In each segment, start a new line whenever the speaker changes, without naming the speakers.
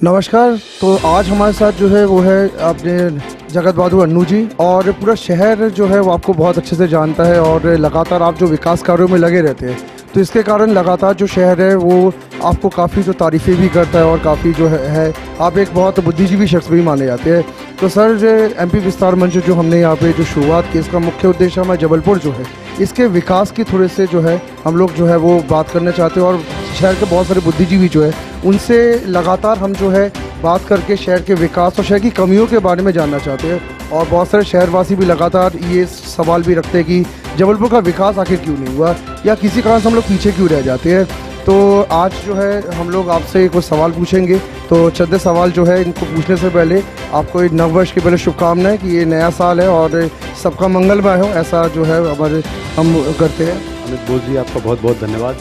नमस्कार। तो आज हमारे साथ जो है वो है अपने जगत बहादुर अन्नू जी, और पूरा शहर जो है वो आपको बहुत अच्छे से जानता है और लगातार आप जो विकास कार्यों में लगे रहते हैं, तो इसके कारण लगातार जो शहर है वो आपको काफ़ी जो तारीफ़ें भी करता है और काफ़ी जो है आप एक बहुत बुद्धिजीवी शख्स भी माने जाते हैं। तो सर, एमपी विस्तार मंच जो हमने यहाँ पे जो शुरुआत की, इसका मुख्य उद्देश्य हमारा जबलपुर जो है इसके विकास की थोड़े से जो है हम लोग जो है वो बात करना चाहते हैं, और शहर के बहुत सारे बुद्धिजीवी जो है उनसे लगातार हम जो है बात करके शहर के विकास और शहर की कमियों के बारे में जानना चाहते हैं। और बहुत सारे शहरवासी भी लगातार ये सवाल भी रखते हैं कि जबलपुर का विकास आखिर क्यों नहीं हुआ, या किसी कारण से हम लोग पीछे क्यों रह जाते हैं। तो आज जो है हम लोग आपसे कुछ सवाल पूछेंगे। तो चंद सवाल जो है इनको पूछने से पहले आपको एक नव वर्ष की पहले शुभकामनाएं कि ये नया साल है और सबका मंगलमय हो, ऐसा जो है हमारे हम करते हैं।
अमित बोस जी, आपका बहुत बहुत धन्यवाद।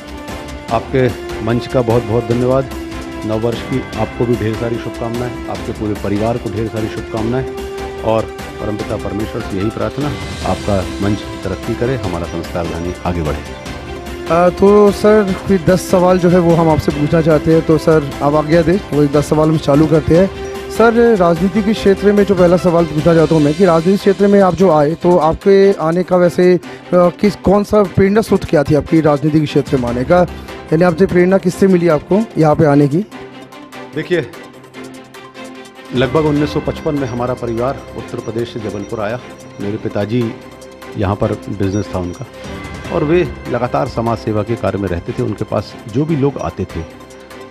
आपके मंच का बहुत बहुत धन्यवाद। नव वर्ष की आपको भी ढेर सारी शुभकामनाएं, आपके पूरे परिवार को ढेर सारी शुभकामनाएं, और परमपिता परमेश्वर से यही प्रार्थना आपका मंच तरक्की करे, हमारा संस्कार धानी आगे बढ़े।
तो सर कोई 10 सवाल जो है वो हम आपसे पूछना चाहते हैं। तो सर आप आज्ञा दें, वो 10 सवाल हम चालू करते हैं। सर, राजनीति के क्षेत्र में जो पहला सवाल पूछना चाहता हूँ मैं कि राजनीति क्षेत्र में आप जो आए, तो आपके आने का वैसे कौन सा प्रेरणा स्रोत क्या थी आपकी राजनीति के क्षेत्र में आने का, यानी आपसे प्रेरणा किससे मिली आपको यहाँ पे आने की?
देखिए, लगभग 1955 में हमारा परिवार उत्तर प्रदेश से जबलपुर आया। मेरे पिताजी यहाँ पर बिजनेस था उनका, और वे लगातार समाज सेवा के कार्य में रहते थे। उनके पास जो भी लोग आते थे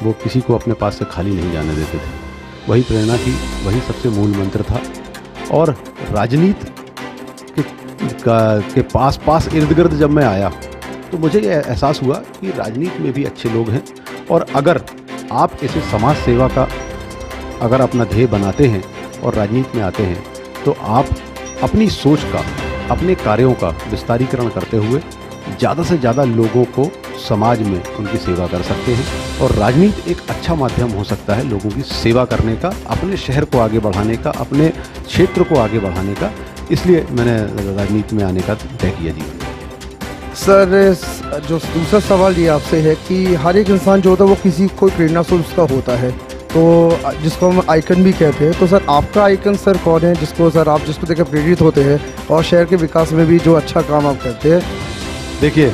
वो किसी को अपने पास से खाली नहीं जाने देते थे। वही प्रेरणा थी, वही सबसे मूल मंत्र था। और राजनीति के पास इर्द गिर्द जब मैं आया तो मुझे ये एहसास हुआ कि राजनीति में भी अच्छे लोग हैं, और अगर आप इसे समाज सेवा का अगर अपना ध्येय बनाते हैं और राजनीति में आते हैं, तो आप अपनी सोच का, अपने कार्यों का विस्तारीकरण करते हुए ज़्यादा से ज़्यादा लोगों को समाज में उनकी सेवा कर सकते हैं। और राजनीति एक अच्छा माध्यम हो सकता है लोगों की सेवा करने का, अपने शहर को आगे बढ़ाने का, अपने क्षेत्र को आगे बढ़ाने का। इसलिए मैंने राजनीति में आने का तय किया जीवन में।
सर, जो दूसरा सवाल ये आपसे है कि हर एक इंसान जो होता है वो किसी कोई प्रेरणा स्रोत उसका होता है, तो जिसको हम आइकन भी कहते हैं। तो सर, आपका आइकन सर कौन है जिसको सर आप जिसको देखकर प्रेरित होते हैं और शहर के विकास में भी जो अच्छा काम आप करते हैं?
देखिए,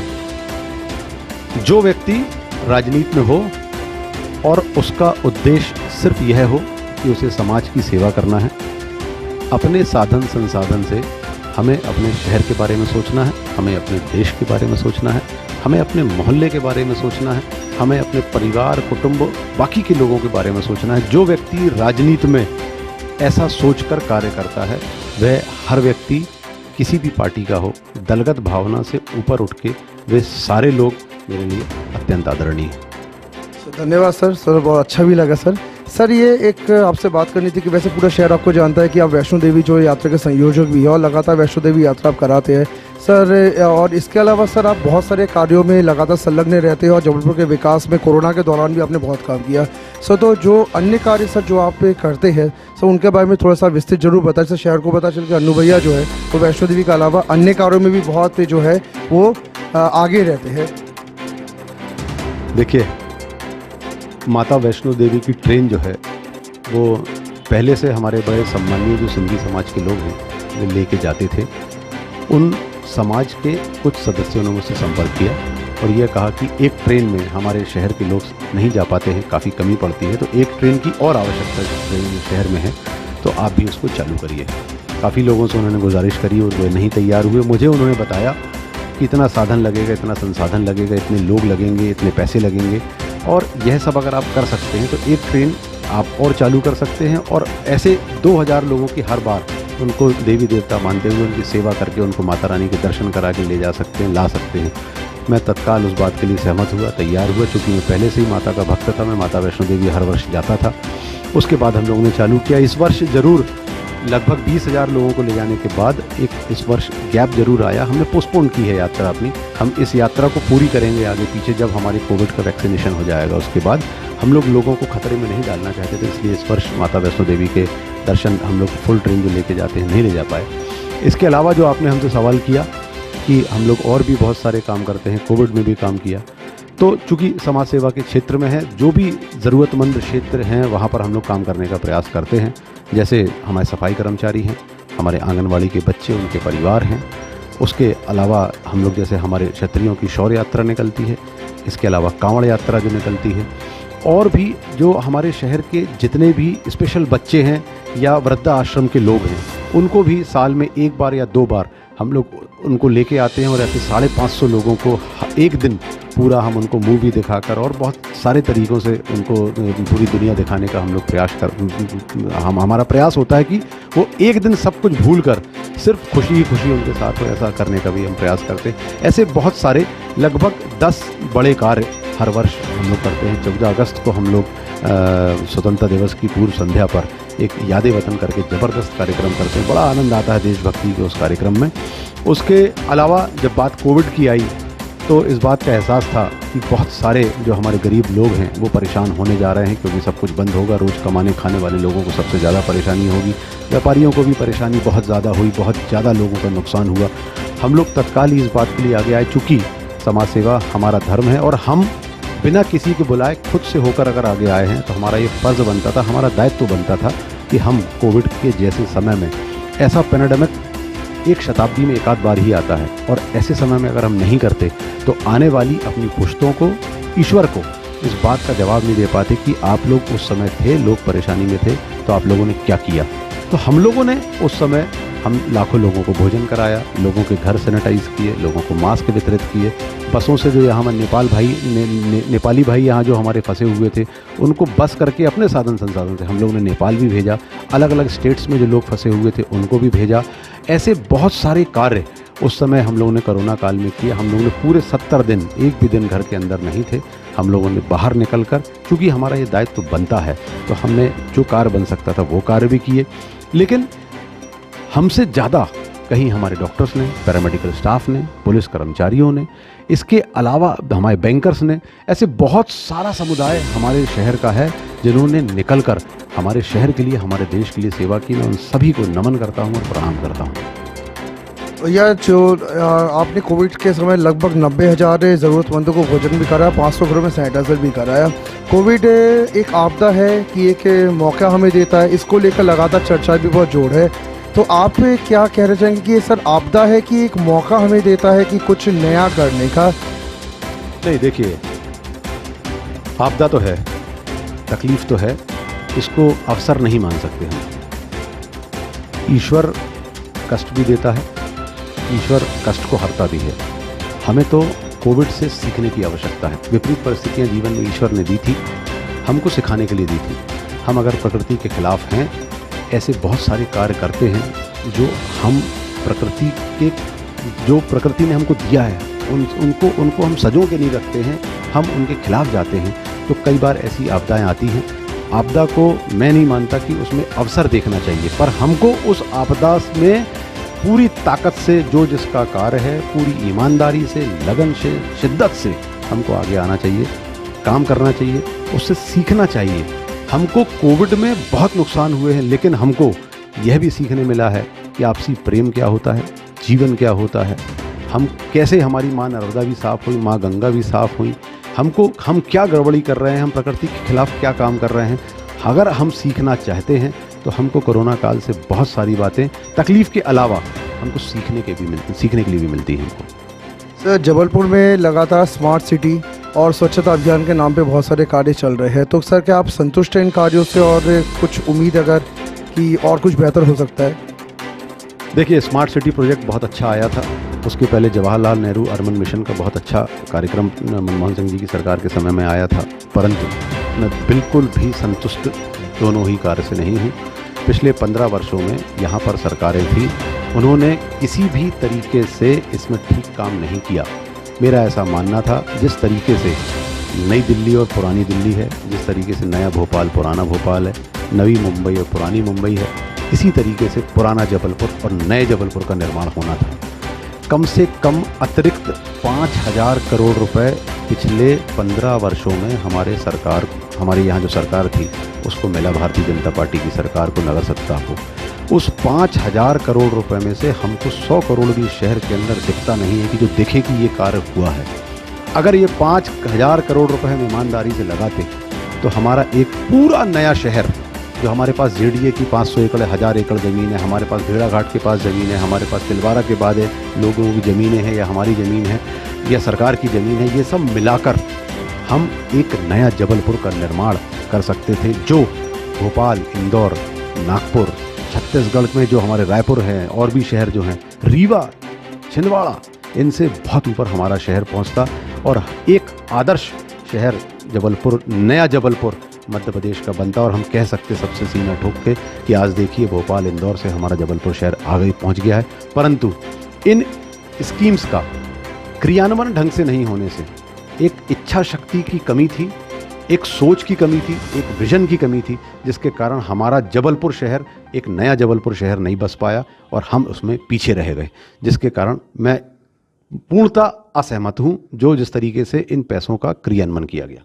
जो व्यक्ति राजनीति में हो और उसका उद्देश्य सिर्फ यह हो कि उसे समाज की सेवा करना है, अपने साधन संसाधन से हमें अपने शहर के बारे में सोचना है, हमें अपने देश के बारे में सोचना है, हमें अपने मोहल्ले के बारे में सोचना है, हमें अपने परिवार, कुटुंब, बाकी के लोगों के बारे में सोचना है। जो व्यक्ति राजनीति में ऐसा सोचकर कार्य करता है, वह हर व्यक्ति किसी भी पार्टी का हो, दलगत भावना से ऊपर उठ के वे सारे लोग मेरे लिए अत्यंत आदरणीय हैं।
धन्यवाद सर। बहुत अच्छा भी लगा सर। सर, ये एक आपसे बात करनी थी कि वैसे पूरा शहर आपको जानता है कि आप वैष्णो देवी जो यात्रा के संयोजक भी हैं और लगातार वैष्णो देवी यात्रा आप कराते हैं सर। और इसके अलावा सर, आप बहुत सारे कार्यों में लगातार संलग्न रहते हैं और जबलपुर के विकास में कोरोना के दौरान भी आपने बहुत काम किया सर। तो जो अन्य कार्य सर जो आप करते हैं सर, उनके बारे में थोड़ा सा विस्तृत जरूर बताएं। सर, शहर को पता चल कि अन्नू भैया जो है वो वैष्णो देवी के अलावा अन्य कार्यों में भी बहुत जो है वो आगे रहते हैं।
देखिए, माता वैष्णो देवी की ट्रेन जो है वो पहले से हमारे बड़े सम्मानीय जो सिंधी समाज के लोग हैं वे लेके जाते थे। उन समाज के कुछ सदस्यों ने मुझसे संपर्क किया और यह कहा कि एक ट्रेन में हमारे शहर के लोग नहीं जा पाते हैं, काफ़ी कमी पड़ती है, तो एक ट्रेन की और आवश्यकता ट्रेन शहर में है, तो आप भी उसको चालू करिए। काफ़ी लोगों से उन्होंने गुजारिश करी और वे नहीं तैयार हुए। मुझे उन्होंने बताया कि इतना साधन लगेगा, इतना संसाधन लगेगा, इतने लोग लगेंगे, इतने पैसे लगेंगे, और यह सब अगर आप कर सकते हैं तो एक ट्रेन आप और चालू कर सकते हैं, और ऐसे 2000 लोगों की हर बार उनको देवी देवता मानते हुए उनकी सेवा करके उनको माता रानी के दर्शन करा के ले जा सकते हैं, ला सकते हैं। मैं तत्काल उस बात के लिए सहमत हुआ, तैयार हुआ। चूँकि मैं पहले से ही माता का भक्त था, मैं माता वैष्णो देवी हर वर्ष जाता था। उसके बाद हम लोगों ने चालू किया। इस वर्ष ज़रूर लगभग 20,000 लोगों को ले जाने के बाद एक इस वर्ष गैप जरूर आया। हमने पोस्टपोन की है यात्रा अपनी। हम इस यात्रा को पूरी करेंगे आगे पीछे, जब हमारी कोविड का वैक्सीनेशन हो जाएगा उसके बाद। हम लोग लोगों को खतरे में नहीं डालना चाहते थे, इसलिए इस वर्ष माता वैष्णो देवी के दर्शन हम लोग फुल ट्रेन जो लेके जाते हैं नहीं ले जा पाए। इसके अलावा जो आपने हमसे सवाल किया कि हम लोग और भी बहुत सारे काम करते हैं, कोविड में भी काम किया, तो चूँकि समाज सेवा के क्षेत्र में है, जो भी ज़रूरतमंद क्षेत्र हैं वहाँ पर हम लोग काम करने का प्रयास करते हैं। जैसे हमारे सफाई कर्मचारी हैं, हमारे आंगनवाड़ी के बच्चे, उनके परिवार हैं। उसके अलावा हम लोग जैसे हमारे क्षत्रियों की शौर्य यात्रा निकलती है, इसके अलावा कांवड़ यात्रा जो निकलती है, और भी जो हमारे शहर के जितने भी स्पेशल बच्चे हैं या वृद्धा आश्रम के लोग हैं, उनको भी साल में एक बार या 2 बार हम लोग उनको लेके आते हैं। और ऐसे 550 लोगों को एक दिन पूरा हम उनको मूवी दिखाकर और बहुत सारे तरीक़ों से उनको पूरी दुनिया दिखाने का हम लोग हमारा प्रयास होता है कि वो एक दिन सब कुछ भूल कर सिर्फ खुशी ही खुशी उनके साथ हो, ऐसा करने का भी हम प्रयास करते हैं। ऐसे बहुत सारे लगभग 10 बड़े कार्य हर वर्ष हम लोग करते हैं। 14 अगस्त को हम लोग स्वतंत्रता दिवस की पूर्व संध्या पर एक याद वतन करके ज़बरदस्त कार्यक्रम करते हैं। बड़ा आनंद आता है देशभक्ति के उस कार्यक्रम में। उसके अलावा जब बात कोविड की आई तो इस बात का एहसास था कि बहुत सारे जो हमारे गरीब लोग हैं वो परेशान होने जा रहे हैं, क्योंकि सब कुछ बंद होगा। रोज़ कमाने खाने वाले लोगों को सबसे ज़्यादा परेशानी होगी, व्यापारियों को भी परेशानी बहुत ज़्यादा हुई, बहुत ज़्यादा लोगों का नुकसान हुआ। हम लोग तत्काल ही इस बात के लिए आगे आए, चूँकि समाज सेवा हमारा धर्म है और हम बिना किसी के बुलाए खुद से होकर अगर आगे आए हैं तो हमारा ये फ़र्ज़ बनता था, हमारा दायित्व बनता था कि हम कोविड के जैसे समय में, ऐसा पैंडेमिक एक शताब्दी में एक आध बार ही आता है, और ऐसे समय में अगर हम नहीं करते तो आने वाली अपनी पुश्तों को, ईश्वर को इस बात का जवाब नहीं दे पाते कि आप लोग उस समय थे, लोग परेशानी में थे, तो आप लोगों ने क्या किया। तो हम लोगों ने उस समय हम लाखों लोगों को भोजन कराया, लोगों के घर सैनिटाइज़ किए, लोगों को मास्क वितरित किए। बसों से जो यहाँ नेपाली भाई यहाँ जो हमारे फंसे हुए थे, उनको बस करके अपने साधन संसाधन से हम लोगों ने नेपाल भी भेजा। अलग अलग स्टेट्स में जो लोग फंसे हुए थे उनको भी भेजा। ऐसे बहुत सारे कार्य उस समय हम लोगों ने कोरोना काल में किए। हम लोगों ने पूरे 70 दिन एक भी दिन घर के अंदर नहीं थे। हम लोगों ने बाहर निकल कर, चूँकि हमारा ये दायित्व बनता है, तो हमने जो कार्य बन सकता था वो कार्य भी किए। लेकिन हमसे ज़्यादा कहीं हमारे डॉक्टर्स ने, पैरामेडिकल स्टाफ ने, पुलिस कर्मचारियों ने, इसके अलावा हमारे बैंकर्स ने, ऐसे बहुत सारा समुदाय हमारे शहर का है जिन्होंने निकलकर हमारे शहर के लिए, हमारे देश के लिए सेवा की। मैं उन सभी को नमन करता हूँ और प्रणाम करता हूँ।
यह जो आपने कोविड के समय लगभग 90,000 ज़रूरतमंदों को भोजन भी कराया, 500 घरों में सैनिटाइज़र भी कराया। कोविड एक आपदा है कि एक मौका हमें देता है, इसको लेकर लगातार चर्चा भी बहुत जोर है। तो आप क्या कहना चाहेंगे कि ये सर आपदा है कि एक मौका हमें देता है कि कुछ नया करने का?
नहीं, देखिए, आपदा तो है, तकलीफ़ तो है, इसको अवसर नहीं मान सकते हम। ईश्वर कष्ट भी देता है, ईश्वर कष्ट को हरता भी है। हमें तो कोविड से सीखने की आवश्यकता है। विपरीत परिस्थितियां जीवन में ईश्वर ने दी थी, हमको सिखाने के लिए दी थी। हम अगर प्रकृति के खिलाफ हैं, ऐसे बहुत सारे कार्य करते हैं जो हम प्रकृति के, जो प्रकृति ने हमको दिया है, उनको हम सजों के नहीं रखते हैं, हम उनके खिलाफ जाते हैं, तो कई बार ऐसी आपदाएं आती हैं। आपदा को मैं नहीं मानता कि उसमें अवसर देखना चाहिए, पर हमको उस आपदा में पूरी ताकत से, जो जिसका कार्य है, पूरी ईमानदारी से, लगन से, शिद्दत से हमको आगे आना चाहिए, काम करना चाहिए, उससे सीखना चाहिए। हमको कोविड में बहुत नुकसान हुए हैं, लेकिन हमको यह भी सीखने मिला है कि आपसी प्रेम क्या होता है, जीवन क्या होता है, हम कैसे, हमारी माँ नर्मदा भी साफ़ हुई, माँ गंगा भी साफ़ हुई। हम क्या गड़बड़ी कर रहे हैं, हम प्रकृति के खिलाफ क्या काम कर रहे हैं। अगर हम सीखना चाहते हैं तो हमको कोरोना काल से बहुत सारी बातें, तकलीफ़ के अलावा हमको सीखने के लिए भी मिलती हैं हमको।
सर, जबलपुर में लगातार स्मार्ट सिटी और स्वच्छता अभियान के नाम पे बहुत सारे कार्य चल रहे हैं, तो सर क्या आप संतुष्ट हैं इन कार्यों से, और कुछ उम्मीद अगर कि और कुछ बेहतर हो सकता है?
देखिए, स्मार्ट सिटी प्रोजेक्ट बहुत अच्छा आया था। उसके पहले जवाहरलाल नेहरू अर्बन मिशन का बहुत अच्छा कार्यक्रम मनमोहन सिंह जी की सरकार के समय में आया था, परंतु मैं बिल्कुल भी संतुष्ट दोनों ही कार्य से नहीं हूँ। पिछले 15 वर्षों में यहाँ पर सरकारें थी, उन्होंने किसी भी तरीके से इसमें ठीक काम नहीं किया। मेरा ऐसा मानना था, जिस तरीके से नई दिल्ली और पुरानी दिल्ली है, जिस तरीके से नया भोपाल पुराना भोपाल है, नवी मुंबई और पुरानी मुंबई है, इसी तरीके से पुराना जबलपुर और नए जबलपुर का निर्माण होना था। कम से कम अतिरिक्त 5,000 करोड़ रुपए पिछले 15 वर्षों में हमारे यहाँ जो सरकार थी उसको मिला, भारतीय जनता पार्टी की सरकार को, नगर सत्ता को। उस 5,000 करोड़ रुपए में से हमको 100 करोड़ भी शहर के अंदर दिखता नहीं है कि जो दिखे कि ये कार्य हुआ है। अगर ये 5,000 करोड़ रुपए हम ईमानदारी से लगाते तो हमारा एक पूरा नया शहर, जो हमारे पास जेडीए की 500 एकड़ 1000 एकड़ ज़मीन है, हमारे पास भेड़ाघाट के पास ज़मीन है, हमारे पास तिलवारा के बाद लोगों की ज़मीनें हैं या हमारी ज़मीन है या सरकार की ज़मीन है, ये सब मिलाकर हम एक नया जबलपुर का निर्माण कर सकते थे, जो भोपाल, इंदौर, नागपुर, छत्तीसगढ़ में जो हमारे रायपुर हैं और भी शहर जो हैं, रीवा, छिंदवाड़ा, इनसे बहुत ऊपर हमारा शहर पहुंचता और एक आदर्श शहर जबलपुर, नया जबलपुर मध्य प्रदेश का बनता। और हम कह सकते सबसे सीना ठोक के कि आज देखिए भोपाल, इंदौर से हमारा जबलपुर शहर आगे पहुंच गया है। परंतु इन स्कीम्स का क्रियान्वयन ढंग से नहीं होने से एक इच्छा शक्ति की कमी थी, एक सोच की कमी थी, एक विजन की कमी थी, जिसके कारण हमारा जबलपुर शहर एक नया जबलपुर शहर नहीं बस पाया और हम उसमें पीछे रह गए, जिसके कारण मैं पूर्णतः असहमत हूं जो जिस तरीके से इन पैसों का क्रियान्वयन किया गया।